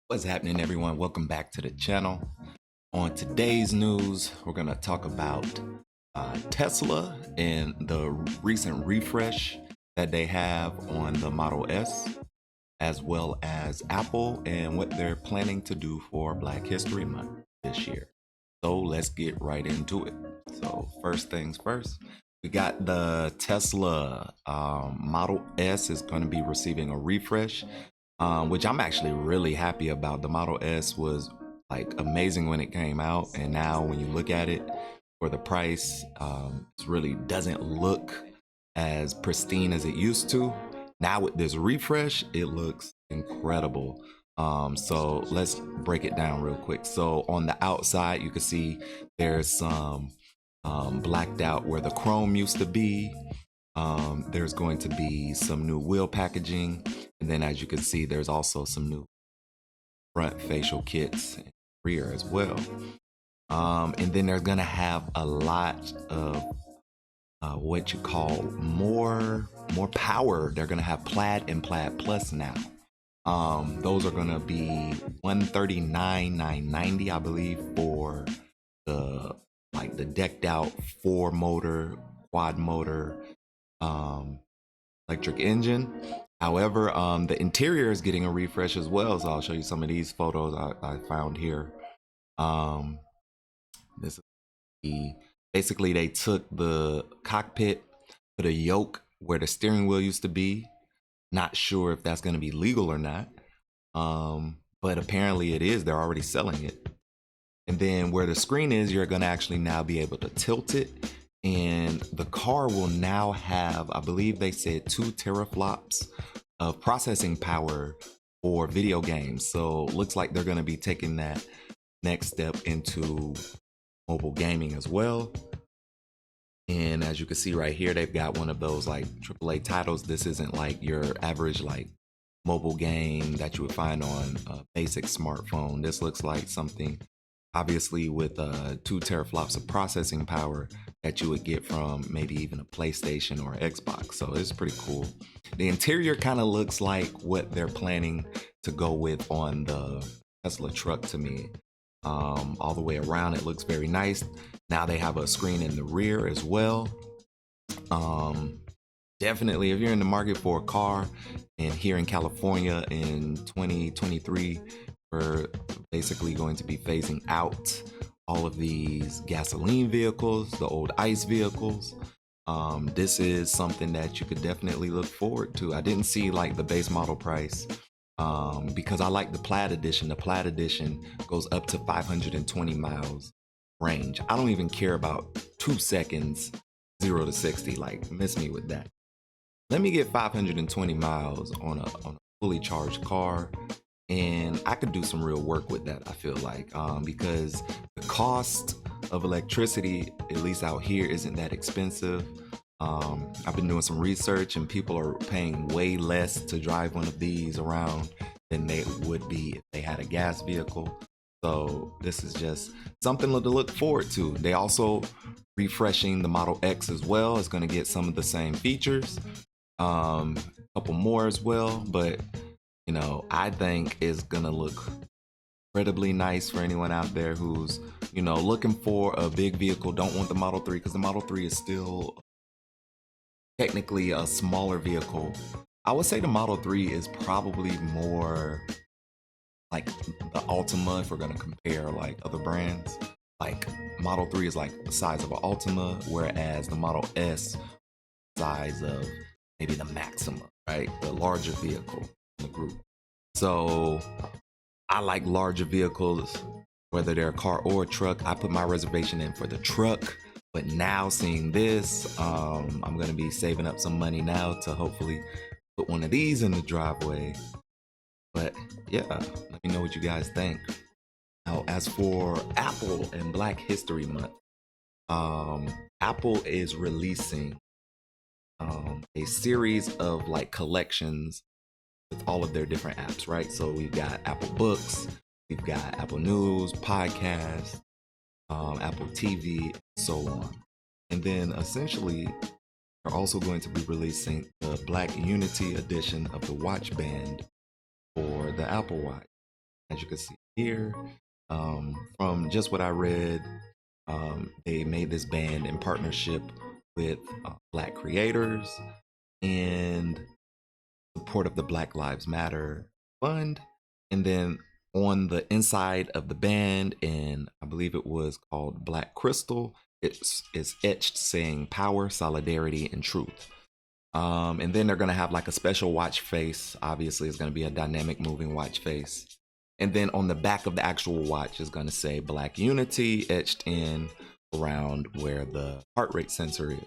What's happening, everyone? Welcome back to the channel. On today's news, we're going to talk about Tesla and the recent refresh that they have on the Model S, as well as Apple and what they're planning to do for Black History Month this year. So let's get right into it. So first things first, we got the Tesla Model S is going to be receiving a refresh, which I'm actually really happy about. The Model S was like amazing when it came out, and now when you look at it for the price, it really doesn't look as pristine as it used to. Now with this refresh, it looks incredible. So let's break it down real quick. So on the outside, you can see there's some blacked out where the chrome used to be. There's going to be some new wheel packaging, and then as you can see, there's also some new front facial kits and rear as well. And then they're gonna have a lot of what you call more power. They're gonna have Plaid and Plaid Plus now. Those are gonna be $139,990, I believe, for the decked out 4-motor quad motor electric engine. However, the interior is getting a refresh as well, so I'll show you some of these photos I found here. This is basically they took the cockpit, put a yoke where the steering wheel used to be. Not sure if that's going to be legal or not, but apparently it is. They're already selling it. And then where the screen is, you're going to actually now be able to tilt it, and the car will now have, I believe they said, 2 teraflops of processing power for video games. So looks like they're going to be taking that next step into mobile gaming as well. And as you can see right here, they've got one of those like AAA titles. This isn't like your average like mobile game that you would find on a basic smartphone. This looks like something obviously with 2 teraflops of processing power that you would get from maybe even a PlayStation or Xbox. So it's pretty cool. The interior kind of looks like what they're planning to go with on the Tesla truck to me. All the way around, it looks very nice. Now they have a screen in the rear as well. Definitely, if you're in the market for a car, and here in California in 2023, we're basically going to be phasing out all of these gasoline vehicles, the old ICE vehicles. This is something that you could definitely look forward to. I didn't see like the base model price because I like the Plaid edition. The Plaid edition goes up to 520 miles range. I don't even care about 2 seconds 0 to 60. Like, miss me with that. Let me get 520 miles on a fully charged car, and I could do some real work with that, I feel like, because the cost of electricity, at least out here, isn't that expensive. I've been doing some research, and people are paying way less to drive one of these around than they would be if they had a gas vehicle. So this is just something to look forward to. They also refreshing the Model X as well. It's going to get some of the same features, a couple more as well, but you know, I think it's gonna look incredibly nice for anyone out there who's, you know, looking for a big vehicle, don't want the Model 3, because the Model 3 is still technically a smaller vehicle. I would say the Model 3 is probably more like the Altima if we're gonna compare like other brands. Like Model 3 is like the size of an Altima, whereas the Model S size of maybe the Maxima, right? The larger vehicle in the group. So I like larger vehicles, whether they're a car or a truck. I put my reservation in for the truck, but now seeing this, I'm gonna be saving up some money now to hopefully put one of these in the driveway. But yeah, let me know what you guys think. Now, as for Apple and Black History Month, Apple is releasing a series of like collections with all of their different apps, right? So we've got Apple Books, we've got Apple News, Podcasts, Apple TV, and so on. And then essentially, they're also going to be releasing the Black Unity edition of the watch band for the Apple Watch. as you can see here. From just what I read, they made this band in partnership with Black creators and support of the Black Lives Matter Fund. And then on the inside of the band, and I believe it was called Black Crystal, it's etched saying power, solidarity, and truth. And then they're gonna have like a special watch face. Obviously, it's gonna be a dynamic moving watch face. And then on the back of the actual watch is gonna say Black Unity etched in around where the heart rate sensor is.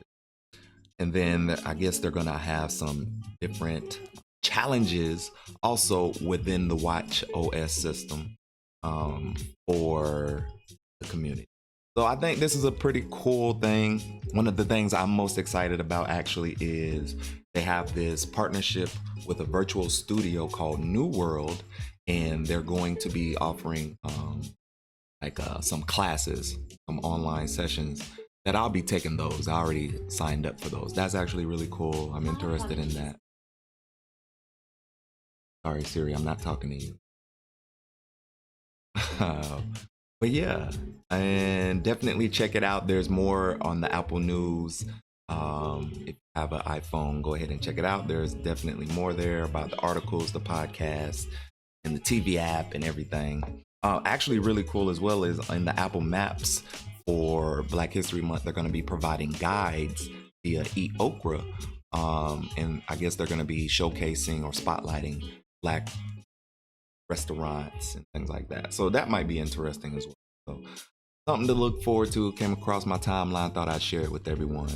And then I guess they're gonna have some different challenges also within the watch OS system for the community. So I think this is a pretty cool thing. One of the things I'm most excited about actually is they have this partnership with a virtual studio called New World, and they're going to be offering some classes, some online sessions that I'll be taking those. I already signed up for those. That's actually really cool. I'm interested in that. Sorry, Siri, I'm not talking to you. But yeah, and definitely check it out. There's more on the Apple News. If you have an iPhone, go ahead and check it out. There's definitely more there about the articles, the podcast, and the TV app and everything. Actually, really cool as well is in the Apple Maps for Black History Month, they're going to be providing guides via Eat Okra. And I guess they're going to be showcasing or spotlighting Black restaurants and things like that. So that might be interesting as well. So something to look forward to. Came across my timeline, thought I'd share it with everyone.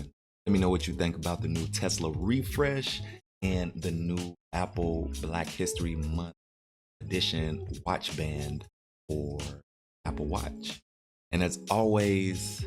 Let me know what you think about the new Tesla refresh and the new Apple Black History Month edition watch band for Apple Watch. And as always,